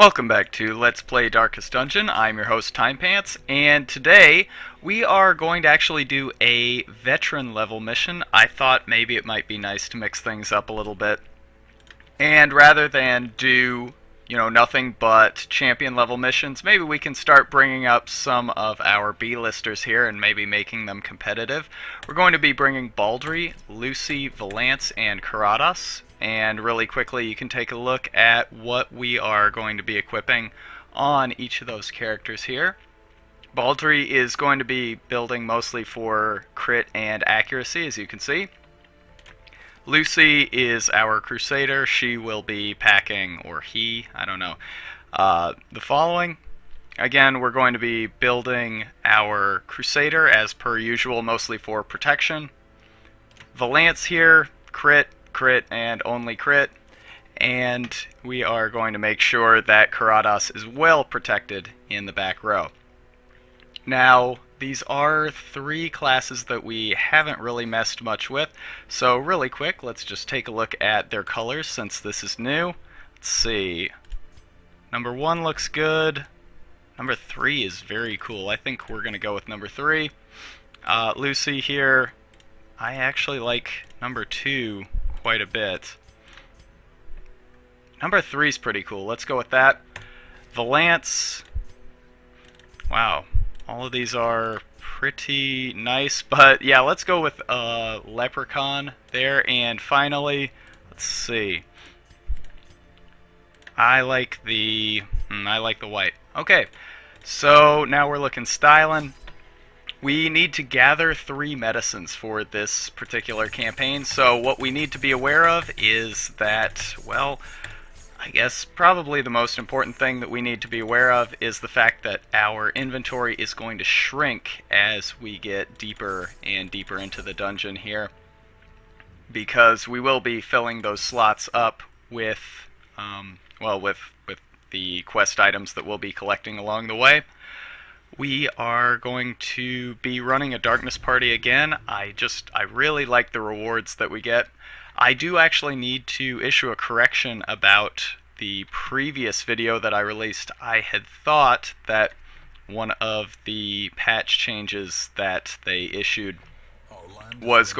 Welcome back to Let's Play Darkest Dungeon. I'm your host, Timepants, and today we are going to actually do a veteran level mission. I thought maybe it might be nice to mix things up a little bit. And rather than do, nothing but champion level missions, maybe we can start bringing up some of our B-listers here and maybe making them competitive. We're going to be bringing Baldry, Lucy, Valance, and Karadas. And really quickly, you can take a look at what we are going to be equipping on each of those characters here. Baldry is going to be building mostly for crit and accuracy, as you can see. Lucy is our Crusader. She will be packing, or he, I don't know, the following. Again, we're going to be building our Crusader as per usual, mostly for protection. Valance here, crit, and only crit. And we are going to make sure that Karadas is well protected in the back row. Now, these are three classes that we haven't really messed much with, so really quick, let's just take a look at their colors since this is new. Let's see. Number 1 looks good. Number 3 is very cool. I think we're going to go with number 3. Lucy here, I actually like number 2 quite a bit. Number 3 is pretty cool. Let's go with that. Valance, wow. All of these are pretty nice, but yeah, let's go with Leprechaun there. And finally, let's see. I like the white. Okay, so now we're looking styling. We need to gather 3 medicines for this particular campaign. So what we need to be aware of is that, well, I guess probably the most important thing that we need to be aware of is the fact that our inventory is going to shrink as we get deeper and deeper into the dungeon here, because we will be filling those slots up with, with the quest items that we'll be collecting along the way. We are going to be running a darkness party again. I really like the rewards that we get. I do actually need to issue a correction about the previous video that I released. I had thought that one of the patch changes that they issued was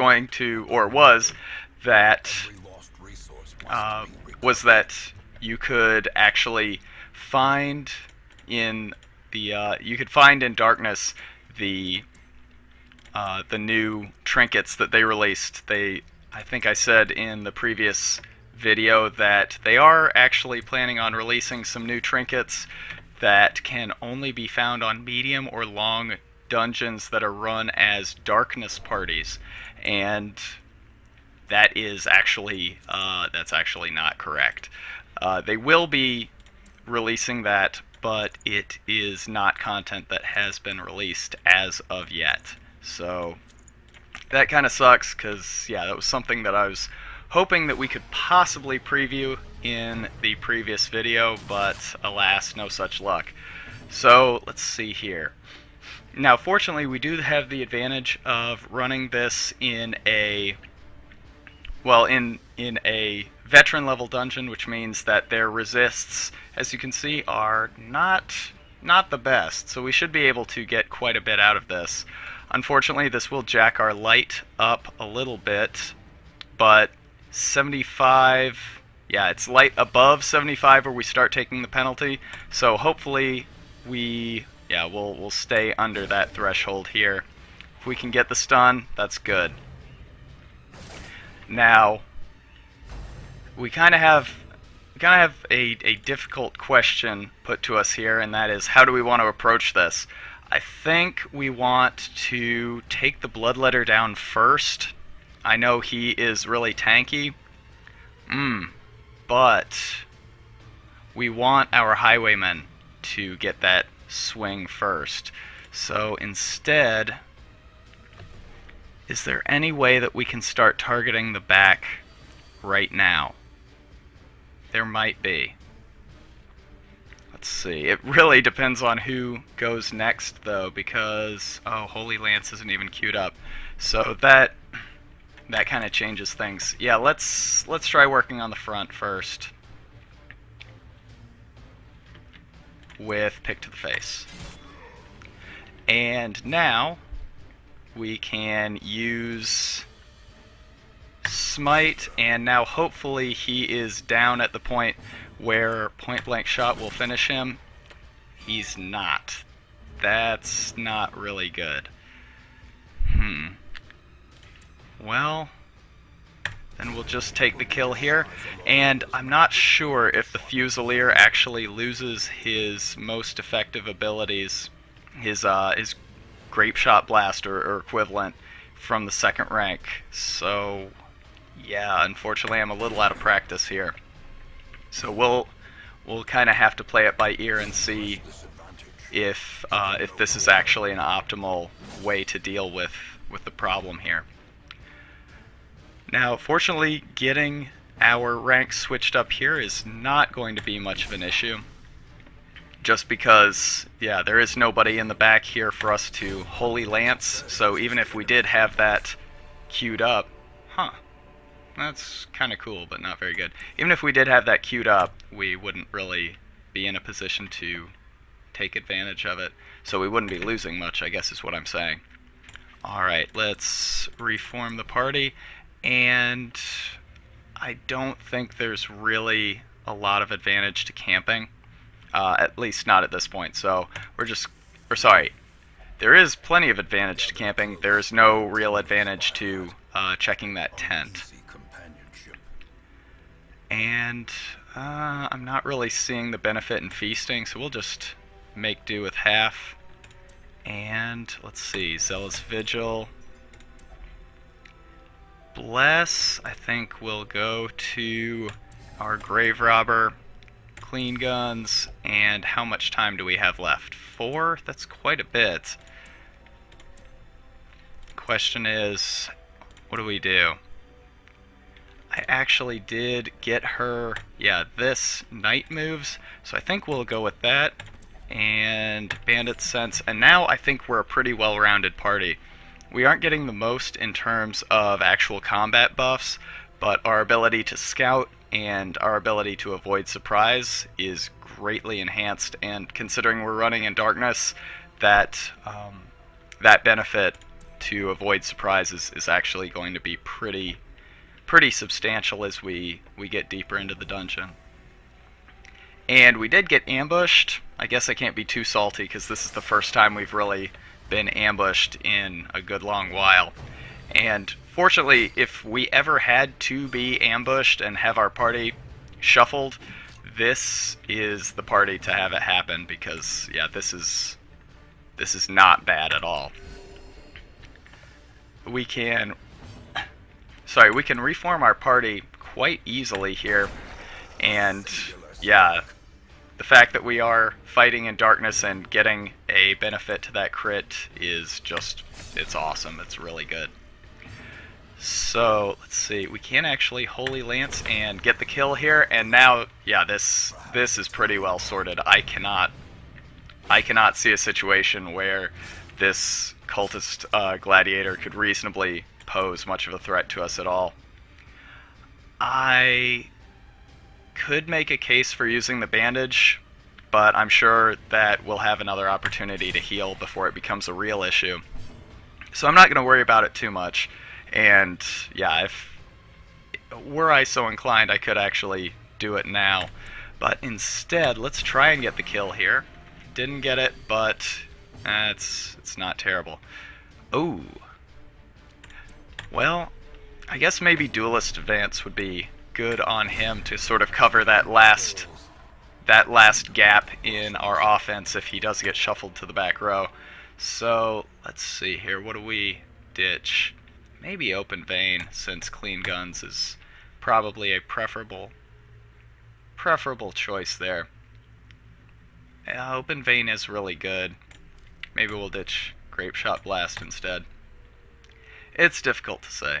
that you could actually find in darkness the new trinkets that they released. I think I said in the previous video that they are actually planning on releasing some new trinkets that can only be found on medium or long dungeons that are run as darkness parties, and that is actually that's actually not correct. They will be releasing that, but it is not content that has been released as of yet. So that kind of sucks, because yeah, that was something that I was hoping that we could possibly preview in the previous video, but alas, no such luck. So let's see here. Now fortunately we do have the advantage of running this in a veteran level dungeon, which means that their resists, as you can see, are not the best, so we should be able to get quite a bit out of this. Unfortunately, this will jack our light up a little bit, but 75, yeah, it's light above 75 where we start taking the penalty, so hopefully we'll stay under that threshold here. If we can get the stun, that's good. Now, we kind of have a difficult question put to us here, and that is, how do we want to approach this? I think we want to take the Bloodletter down first. I know he is really tanky, but we want our Highwaymen to get that swing first. So instead, is there any way that we can start targeting the back right now? There might be. Let's see. It really depends on who goes next, though, because Holy Lance isn't even queued up. So that kind of changes things. Yeah, let's try working on the front first. with Pick to the Face. And now we can use Smite, and now hopefully he is down at the point where point blank shot will finish him. He's not. That's not really good. Well, then we'll just take the kill here. And I'm not sure if the Fusilier actually loses his most effective abilities, his Grape Shot Blast or equivalent, from the second rank. So, yeah, unfortunately I'm a little out of practice here. So we'll kind of have to play it by ear and see if this is actually an optimal way to deal with the problem here. Now, fortunately, getting our rank switched up here is not going to be much of an issue. Just because, yeah, there is nobody in the back here for us to Holy Lance, so even if we did have that queued up, that's kind of cool, but not very good. Even if we did have that queued up, we wouldn't really be in a position to take advantage of it, so we wouldn't be losing much, I guess is what I'm saying. Alright, let's reform the party, and I don't think there's really a lot of advantage to camping. At least not at this point, so there is plenty of advantage to camping. There is no real advantage to checking that tent. And I'm not really seeing the benefit in feasting, so we'll just make do with half. And let's see, Zealous Vigil. Bless, I think we'll go to our Grave Robber, Clean Guns, and how much time do we have left? 4? That's quite a bit. Question is, what do we do? I actually did get her, yeah, this Knight moves, so I think we'll go with that, and Bandit Sense, and now I think we're a pretty well-rounded party. We aren't getting the most in terms of actual combat buffs, but our ability to scout and our ability to avoid surprise is greatly enhanced, and considering we're running in darkness, that benefit to avoid surprise is actually going to be pretty substantial as we get deeper into the dungeon. And we did get ambushed. I guess I can't be too salty because this is the first time we've really been ambushed in a good long while. And fortunately, if we ever had to be ambushed and have our party shuffled, this is the party to have it happen, because yeah, this is not bad at all. We can reform our party quite easily here, and yeah, the fact that we are fighting in darkness and getting a benefit to that crit is just, it's awesome. It's really good. So, let's see, we can actually Holy Lance and get the kill here, and now, yeah, this is pretty well sorted. I cannot see a situation where this cultist gladiator could reasonably pose much of a threat to us at all. I could make a case for using the bandage, but I'm sure that we'll have another opportunity to heal before it becomes a real issue. So I'm not going to worry about it too much. And yeah, if were I so inclined, I could actually do it now. But instead, let's try and get the kill here. Didn't get it, but it's not terrible. Ooh. Well, I guess maybe Duelist Advance would be good on him to sort of cover that last gap in our offense if he does get shuffled to the back row. So let's see here. What do we ditch? Maybe Open Vein, since Clean Guns is probably a preferable choice there. Open Vein is really good. Maybe we'll ditch Grape Shot Blast instead. It's difficult to say.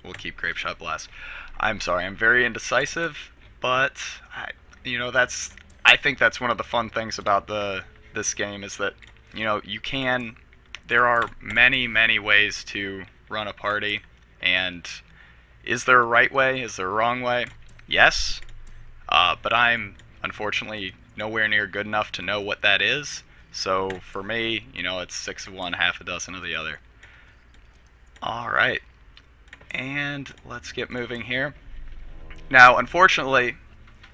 We'll keep Grape Shot Blast. I'm sorry, I'm very indecisive, but I think that's one of the fun things about this game is that, you know, there are many ways to run a party, and is there a right way? Is there a wrong way? Yes, but I'm unfortunately nowhere near good enough to know what that is. So for me, it's 6 of one, half a dozen of the other. Alright, and let's get moving here. Now, unfortunately,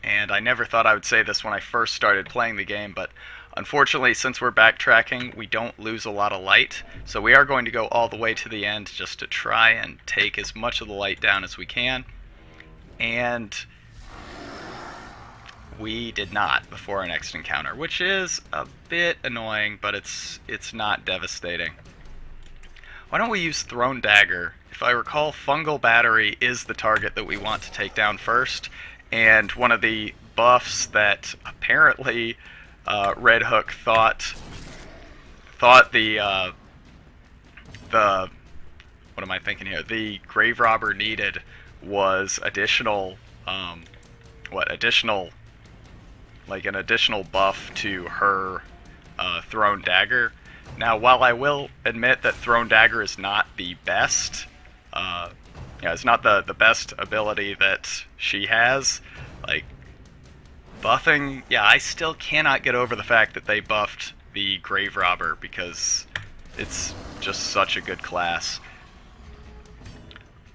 and I never thought I would say this when I first started playing the game, but unfortunately, since we're backtracking, we don't lose a lot of light, so we are going to go all the way to the end just to try and take as much of the light down as we can. And we did not before our next encounter, which is a bit annoying, but it's not devastating. Why don't we use Thrown Dagger? If I recall, Fungal Battery is the target that we want to take down first, and one of the buffs that apparently Red Hook thought the what am I thinking here? The Grave Robber needed was additional like an additional buff to her Thrown Dagger. Now, while I will admit that Thrown Dagger is not the best, it's not the best ability that she has, like, buffing, I still cannot get over the fact that they buffed the Grave Robber, because it's just such a good class.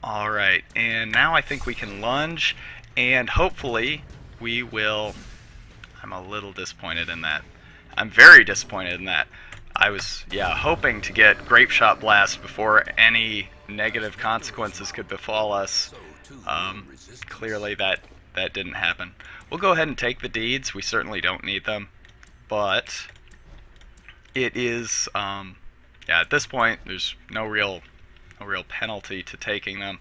Alright, and now I think we can lunge, and hopefully we will... I'm a little disappointed in that. I'm very disappointed in that. I was, hoping to get Grape Shot Blast before any negative consequences could befall us. Clearly that didn't happen. We'll go ahead and take the deeds. We certainly don't need them. But it is, at this point, there's no real penalty to taking them.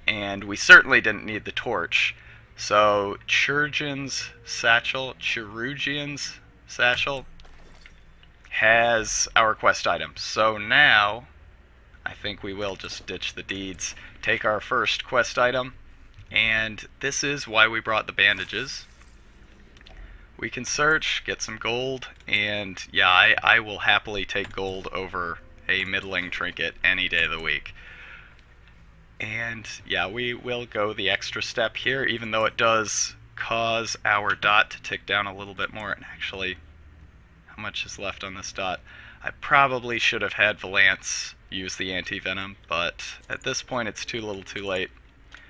And we certainly didn't need the torch. So, Chirurgian's Satchel has our quest items. So now, I think we will just ditch the deeds, take our first quest item, and this is why we brought the bandages. We can search, get some gold, and I will happily take gold over a middling trinket any day of the week. And we will go the extra step here, even though it does cause our dot to tick down a little bit more. And actually, how much is left on this dot? I probably should have had Valance use the anti-venom, but at this point it's too little too late.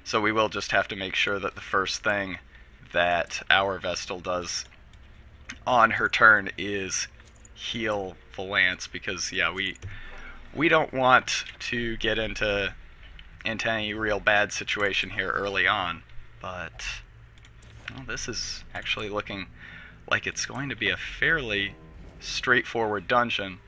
So we will just have to make sure that the first thing that our Vestal does on her turn is heal Valance, because we don't want to get into any real bad situation here early on. But this is actually looking like it's going to be a fairly straightforward dungeon,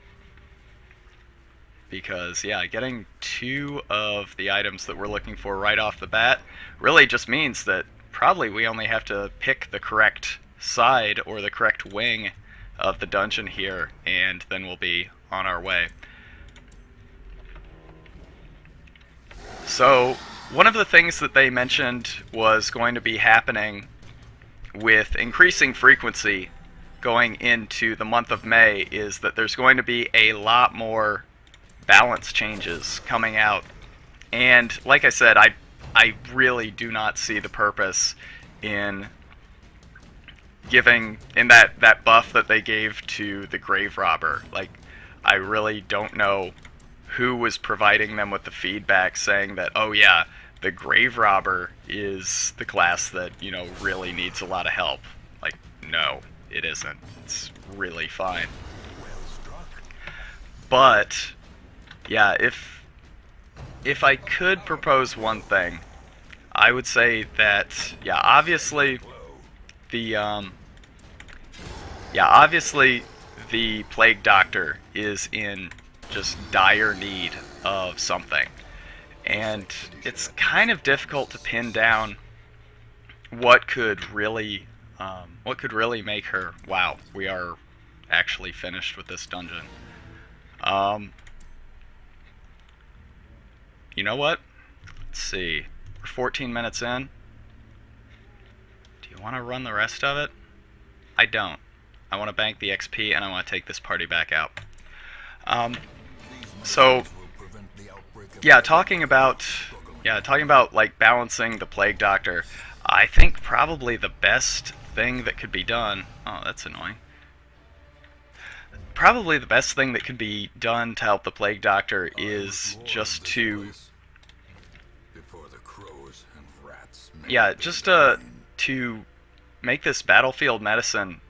because getting 2 of the items that we're looking for right off the bat really just means that probably we only have to pick the correct side or the correct wing of the dungeon here, and then we'll be on our way. So, one of the things that they mentioned was going to be happening with increasing frequency going into the month of May is that there's going to be a lot more balance changes coming out. And like I said, I really do not see the purpose in giving that buff that they gave to the Grave Robber. Like, I really don't know who was providing them with the feedback saying that, oh yeah, the Grave Robber is the class that, really needs a lot of help. Like, no, it isn't. It's really fine. But, if I could propose one thing, I would say that, obviously the Plague Doctor is in just dire need of something, and it's kind of difficult to pin down what could really make her, wow, we are actually finished with this dungeon. You know what? Let's see. We're 14 minutes in. Do you want to run the rest of it? I don't. I want to bank the XP, and I want to take this party back out. So, talking about like balancing the Plague Doctor, I think probably the best thing that could be done. Oh, that's annoying. Probably the best thing that could be done to help the Plague Doctor is just to, yeah, just to make this battlefield medicine.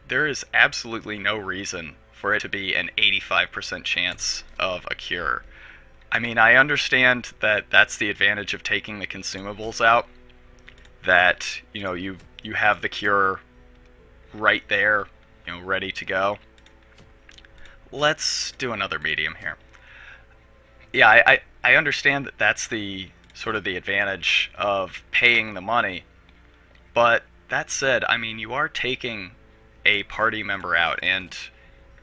There is absolutely no reason for it to be an 85% chance of a cure. I mean, I understand that that's the advantage of taking the consumables out, that, you have the cure right there, ready to go. Let's do another medium here. Yeah, I understand that that's the sort of the advantage of paying the money, but that said, I mean, you are taking a party member out, and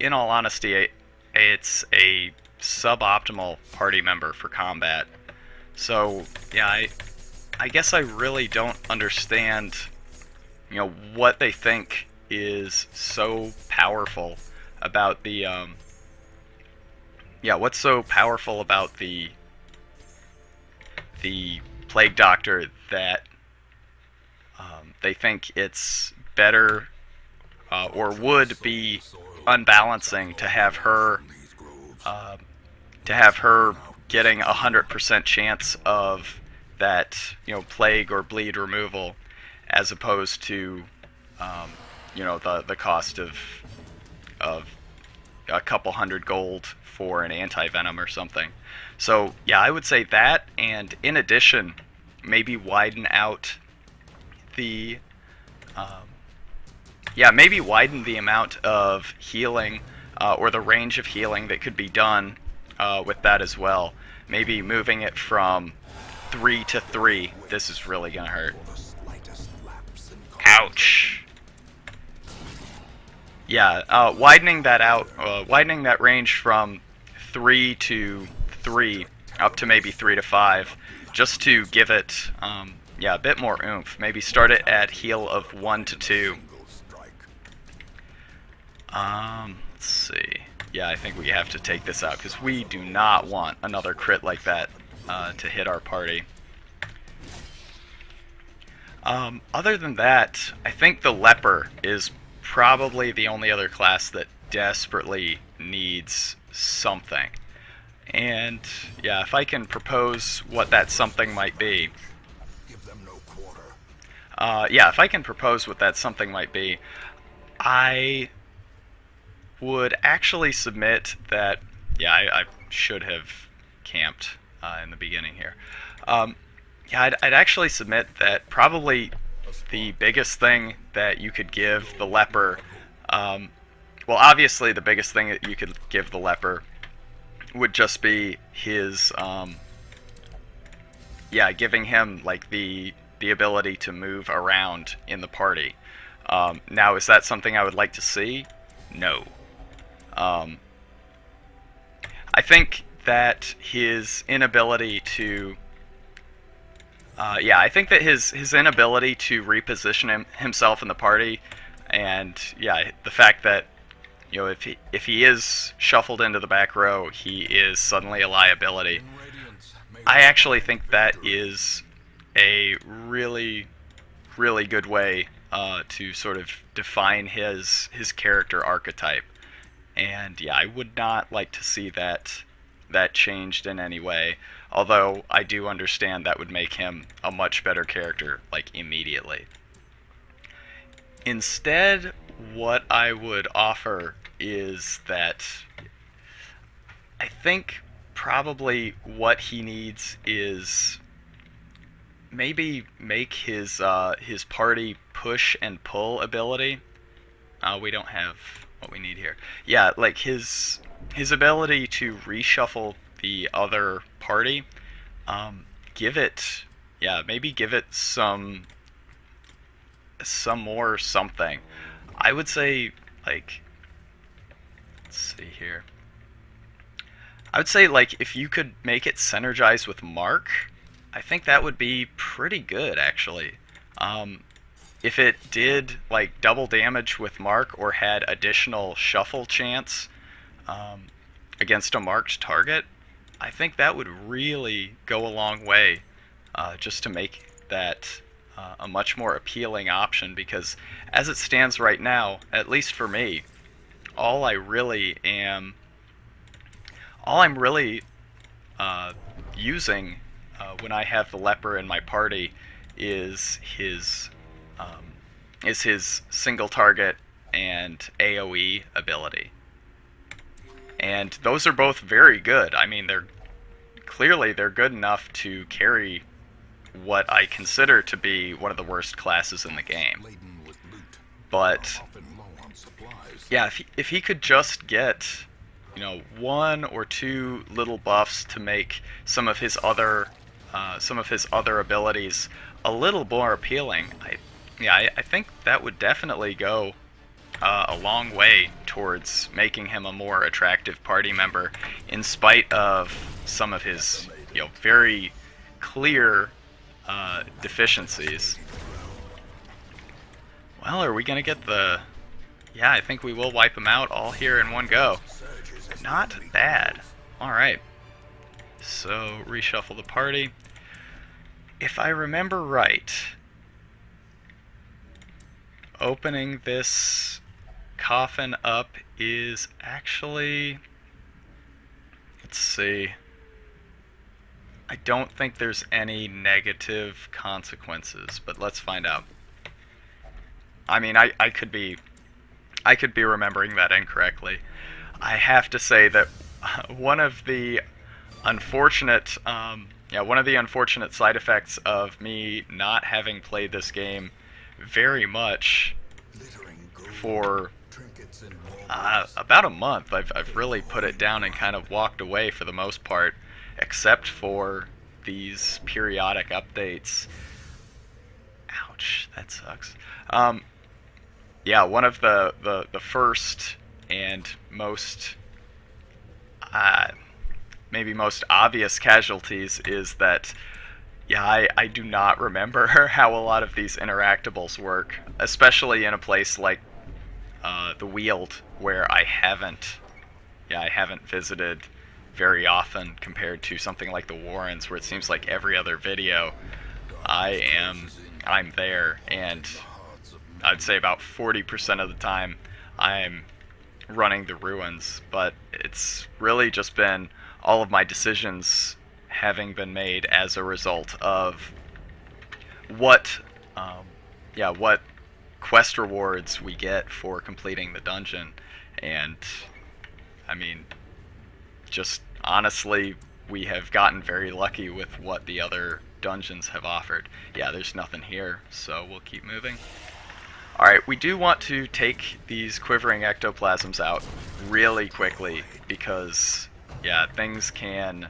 in all honesty, it's a suboptimal party member for combat. So, yeah, I guess I really don't understand, what they think is so powerful about the, what's so powerful about the Plague Doctor that they think it's better or would be unbalancing to have her getting 100% chance of that plague or bleed removal, as opposed to the cost of a couple hundred gold for an anti-venom or something. So yeah, I would say that, and in addition, maybe widen out the maybe widen the amount of healing or the range of healing that could be done with that as well. Maybe moving it from 3 to 3. This is really gonna hurt. Ouch. Yeah, widening that out, widening that range from 3 to 3 up to maybe 3 to 5, just to give it, a bit more oomph. Maybe start it at heal of 1 to 2. Let's see. Yeah, I think we have to take this out, because we do not want another crit like that to hit our party. Other than that, I think the Leper is probably the only other class that desperately needs something. And yeah, if I can propose what that something might be. If I can propose what that something might be, I would actually submit that, I should have camped in the beginning here. I'd actually submit that probably the biggest thing that you could give the Leper, obviously the biggest thing that you could give the Leper would just be his, giving him like the ability to move around in the party. Now, is that something I would like to see? No. I think that his inability to his inability to reposition himself in the party, and the fact that if he is shuffled into the back row, he is suddenly a liability. I actually think that is a really, really good way to sort of define his character archetype. And I would not like to see that changed in any way. Although I do understand that would make him a much better character, like, immediately. Instead, what I would offer is that I think probably what he needs is maybe make his party push and pull ability. We don't have what we need here. Yeah, like his ability to reshuffle the other party. Maybe give it some more something. I would say, like, let's see here. I would say, like, if you could make it synergize with Mark, I think that would be pretty good, actually. If it did, like, double damage with Mark or had additional shuffle chance against a marked target, I think that would really go a long way just to make that a much more appealing option, because as it stands right now, at least for me, all I really am, all I'm really using when I have the leper in my party is his single target and AoE ability. And those are both very good. I mean, they're good enough to carry what I consider to be one of the worst classes in the game. But yeah, if he could just get, you know, one or two little buffs to make some of his other abilities a little more appealing, I think that would definitely go a long way towards making him a more attractive party member, in spite of some of his, you know, very clear deficiencies. Well, are we gonna get the... Yeah, I think we will wipe them out all here in one go. Not bad. Alright. So, reshuffle the party. If I remember right, opening this coffin up is actually... Let's see. I don't think there's any negative consequences, but let's find out. I mean, I could be remembering that incorrectly. I have to say that one of the unfortunate side effects of me not having played this game very much for about a month, I've really put it down and kind of walked away for the most part, except for these periodic updates. Ouch, that sucks. Yeah, one of the first and most maybe most obvious casualties is that, yeah, I do not remember how a lot of these interactables work, especially in a place like the Weald, where I haven't visited very often compared to something like the Warrens, where it seems like every other video I'm there, and I'd say about 40% of the time I'm running the ruins. But it's really just been all of my decisions having been made as a result of what quest rewards we get for completing the dungeon. And I mean, just honestly, we have gotten very lucky with what the other dungeons have offered. Yeah, there's nothing here, so we'll keep moving. Alright, we do want to take these quivering ectoplasms out really quickly, because things can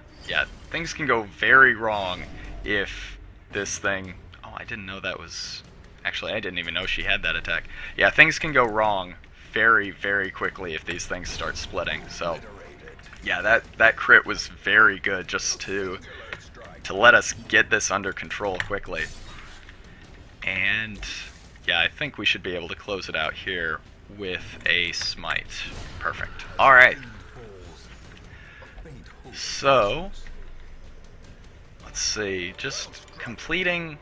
go very wrong if this thing... Oh, I didn't know that was... Actually, I didn't even know she had that attack. Yeah, things can go wrong very, very quickly if these things start splitting. So, yeah, that crit was very good, just to let us get this under control quickly. And yeah, I think we should be able to close it out here with a smite. Perfect. Alright. So, let's see, just completing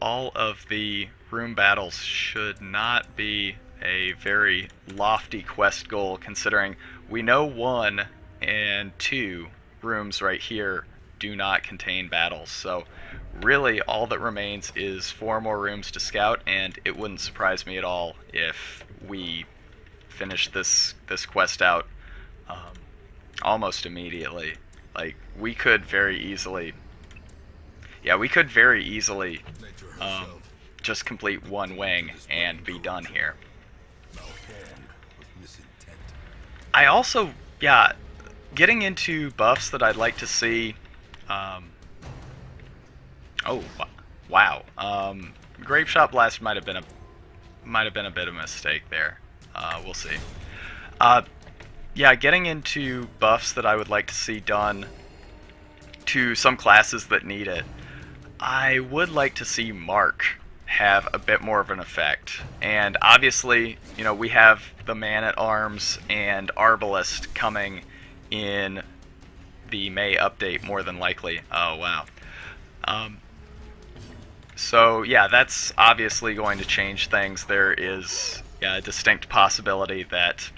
all of the room battles should not be a very lofty quest goal, considering we know 1 and 2 rooms right here do not contain battles. So really all that remains is 4 more rooms to scout, and it wouldn't surprise me at all if we finish this quest out almost immediately. Like, we could very easily just complete 1 wing and be done here. I also, getting into buffs that I'd like to see. Oh, wow. Grape Shot Blast might have been a bit of a mistake there. We'll see. Getting into buffs that I would like to see done to some classes that need it. I would like to see Mark have a bit more of an effect. And obviously, we have the Man-at-Arms and Arbalest coming in the May update, more than likely. Oh, wow. So yeah, that's obviously going to change things. There is, yeah, a distinct possibility that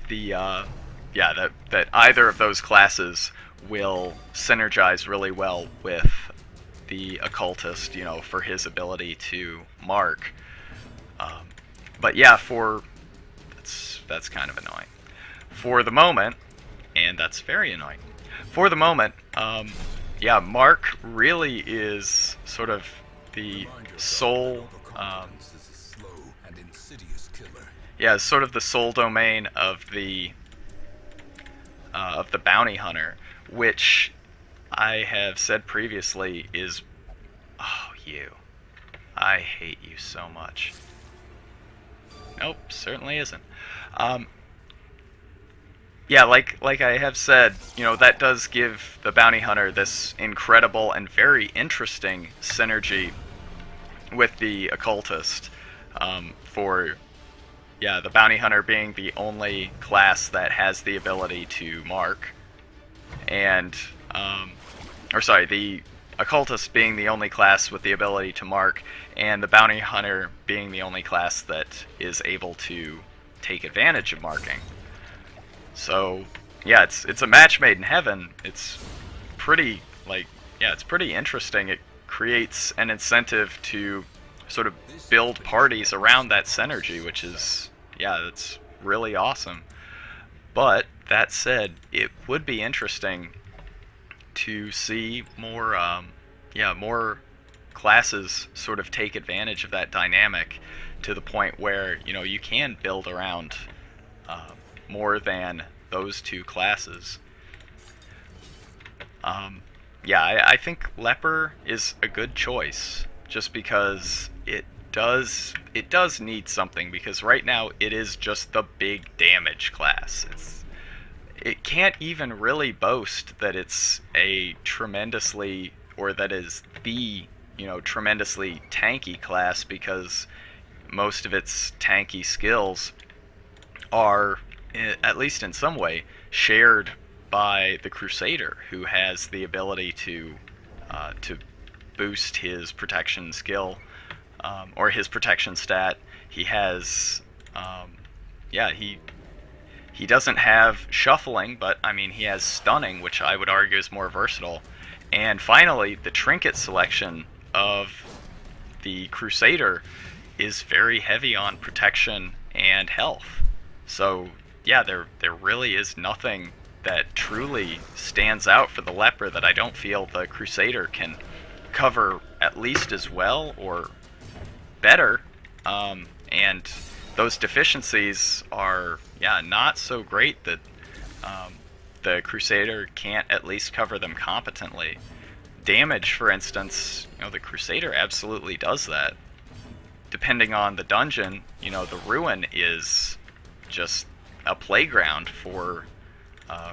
the yeah, that either of those classes will synergize really well with the occultist, for his ability to mark. Um, but yeah, for that's kind of annoying. For the moment, and that's very annoying. For the moment, yeah, Mark really is sort of the sole, yeah, sort of the sole domain of the bounty hunter, which I have said previously is, oh, you, I hate you so much. Nope, certainly isn't. Um, yeah, like I have said, that does give the bounty hunter this incredible and very interesting synergy with the occultist. For yeah, the bounty hunter being the only class that has the ability to mark, and or sorry, the occultist being the only class with the ability to mark, and the bounty hunter being the only class that is able to take advantage of marking. So yeah, it's a match made in heaven. It's pretty yeah, it's pretty interesting. It creates an incentive to sort of build parties around that synergy, which is, yeah, that's really awesome. But that said, it would be interesting to see more yeah, more classes sort of take advantage of that dynamic to the point where you can build around uh, more than those two classes. Yeah, I think Leper is a good choice just because it does need something, because right now it is just the big damage class. It can't even really boast that it's a tremendously, or that is the, tremendously tanky class, because most of its tanky skills are, at least in some way, shared by the Crusader, who has the ability to boost his protection skill, or his protection stat. He has, yeah, he doesn't have shuffling, but I mean he has stunning, which I would argue is more versatile. And finally, the trinket selection of the Crusader is very heavy on protection and health. So yeah, there really is nothing that truly stands out for the Leper that I don't feel the Crusader can cover at least as well or better. And those deficiencies are, yeah, not so great that the Crusader can't at least cover them competently. Damage, for instance, the Crusader absolutely does that. Depending on the dungeon, the Ruin is just a playground for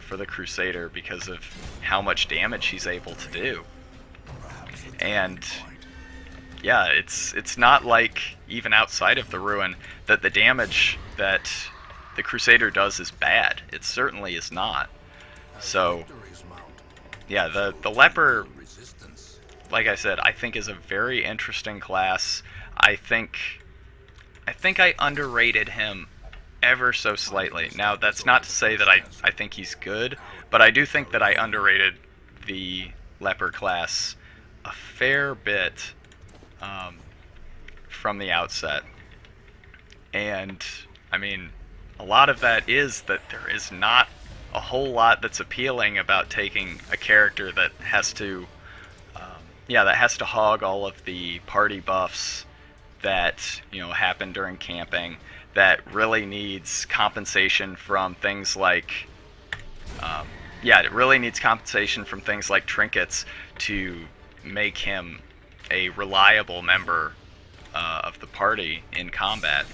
the Crusader because of how much damage he's able to do. And yeah, it's not like, even outside of the Ruin, that the damage that the Crusader does is bad. It certainly is not. So yeah, the Leper, like I said, I think is a very interesting class. I think I underrated him ever so slightly. Now, that's not to say that I think he's good, but I do think that I underrated the Leper class a fair bit from the outset. And, I mean, a lot of that is that there is not a whole lot that's appealing about taking a character that has to, yeah, that has to hog all of the party buffs that, happen during camping, that really needs compensation from things like, yeah, it really needs compensation from things like trinkets to make him a reliable member of the party in combat.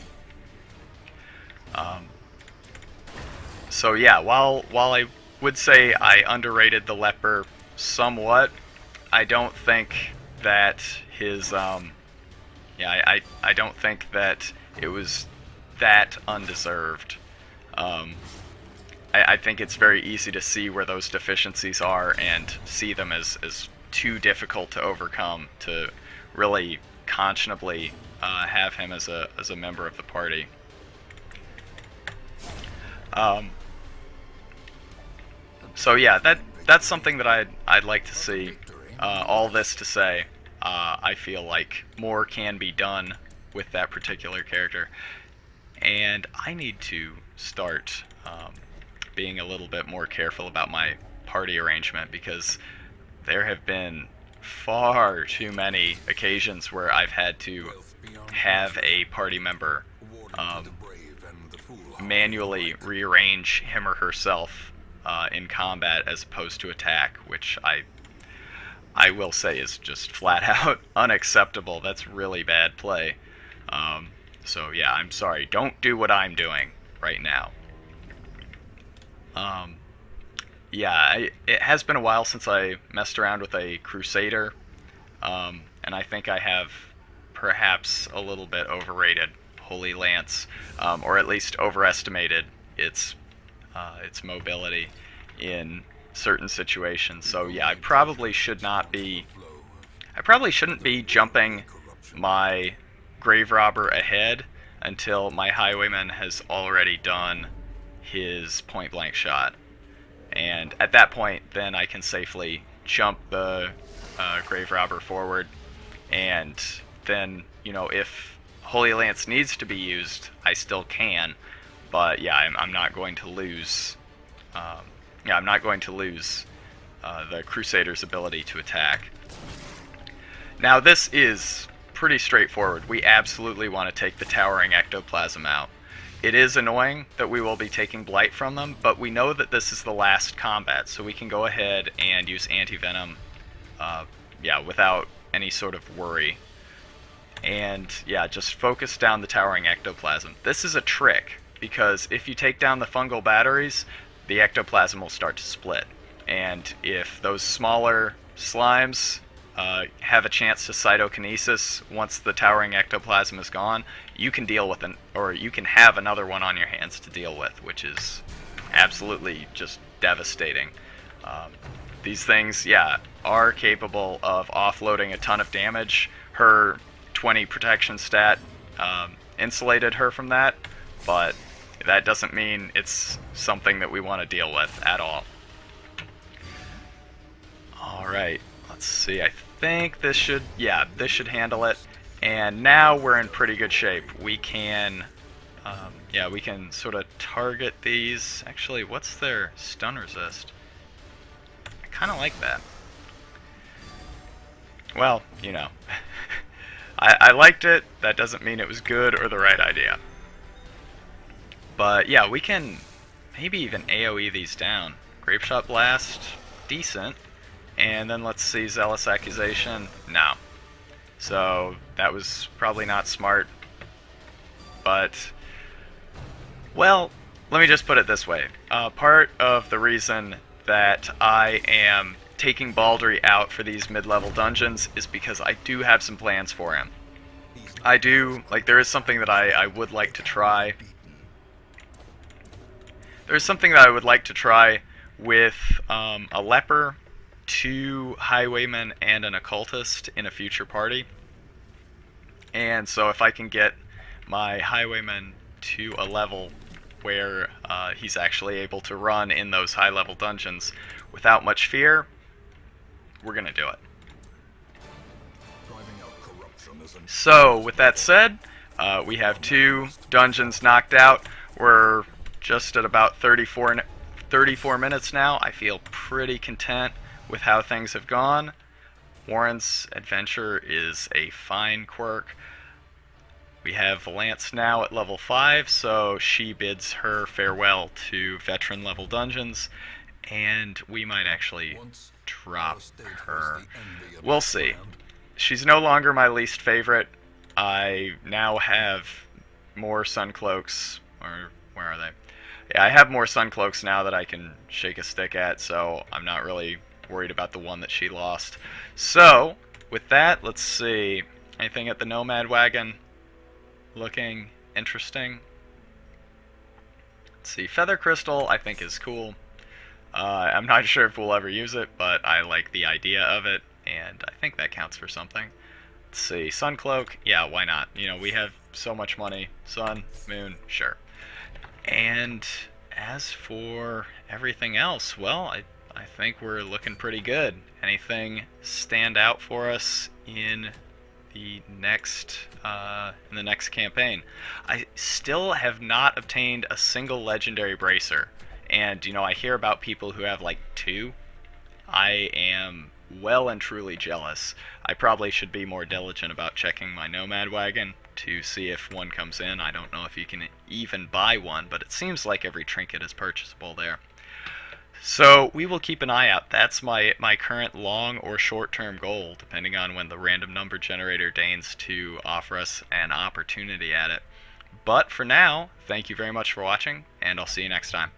So yeah, while I would say I underrated the Leper somewhat, I don't think that his yeah, I don't think that it was that undeserved. I think it's very easy to see where those deficiencies are and see them as too difficult to overcome to really conscionably have him as a member of the party. So yeah, that's something that I'd like to see. All this to say, I feel like more can be done with that particular character, and I need to start being a little bit more careful about my party arrangement, because there have been far too many occasions where I've had to have a party member manually rearrange him or herself in combat as opposed to attack, which I will say is just flat out unacceptable. That's really bad play. So yeah, I'm sorry. Don't do what I'm doing right now. Yeah, it has been a while since I messed around with a Crusader, and I think I have perhaps a little bit overrated Holy Lance, or at least overestimated its mobility in certain situations. So yeah, I probably shouldn't be jumping my Grave Robber ahead until my Highwayman has already done his point blank shot. And at that point, then I can safely jump the Grave Robber forward, and then, if Holy Lance needs to be used, I still can. But yeah, I'm not going to lose. I'm not going to lose the Crusader's ability to attack. Now this is pretty straightforward. We absolutely want to take the Towering Ectoplasm out. It is annoying that we will be taking Blight from them, but we know that this is the last combat, so we can go ahead and use Anti-Venom, without any sort of worry. And yeah, just focus down the Towering Ectoplasm. This is a trick, because if you take down the fungal batteries, the ectoplasm will start to split. And if those smaller slimes have a chance to cytokinesis once the Towering Ectoplasm is gone, you can deal with you can have another one on your hands to deal with, which is absolutely just devastating. These things, yeah, are capable of offloading a ton of damage. Her 20 protection stat insulated her from that, but that doesn't mean it's something that we want to deal with at all. Alright, let's see, I think this should handle it. And now we're in pretty good shape. We can, we can sort of target these. Actually, what's their stun resist? I kind of like that. Well, I liked it. That doesn't mean it was good or the right idea. But yeah, we can maybe even AoE these down. Grapeshot Blast, decent. And then let's see, Zealous Accusation, no. So that was probably not smart. But, well, let me just put it this way. Part of the reason that I am taking Baldry out for these mid-level dungeons is because I do have some plans for him. There is something that I would like to try. There's something that I would like to try with a Leper, 2 Highwaymen, and an Occultist in a future party. And so if I can get my Highwayman to a level where he's actually able to run in those high-level dungeons without much fear, we're going to do it. So, with that said, we have 2 dungeons knocked out. We're just at about 34 minutes now. I feel pretty content with how things have gone. Warren's adventure is a fine quirk. We have Lance now at level 5, so she bids her farewell to veteran level dungeons, and we might actually drop her. We'll see. She's no longer my least favorite. I now have more Suncloaks, or where are they? Yeah, I have more Suncloaks now that I can shake a stick at, so I'm not really worried about the one that she lost. So, with that, let's see. Anything at the Nomad Wagon looking interesting? Let's see. Feather Crystal, I think, is cool. I'm not sure if we'll ever use it, but I like the idea of it, and I think that counts for something. Let's see, Sun Cloak, yeah, why not? You know, we have so much money. Sun, Moon, sure. And as for everything else, well, I think we're looking pretty good. Anything stand out for us in the next campaign? I still have not obtained a single legendary bracer, and you know, I hear about people who have like two. I am well and truly jealous. I probably should be more diligent about checking my Nomad wagon to see if one comes in. I don't know if you can even buy one, but it seems like every trinket is purchasable there. So we will keep an eye out. That's my current long or short-term goal, depending on when the random number generator deigns to offer us an opportunity at it. But for now, thank you very much for watching, and I'll see you next time.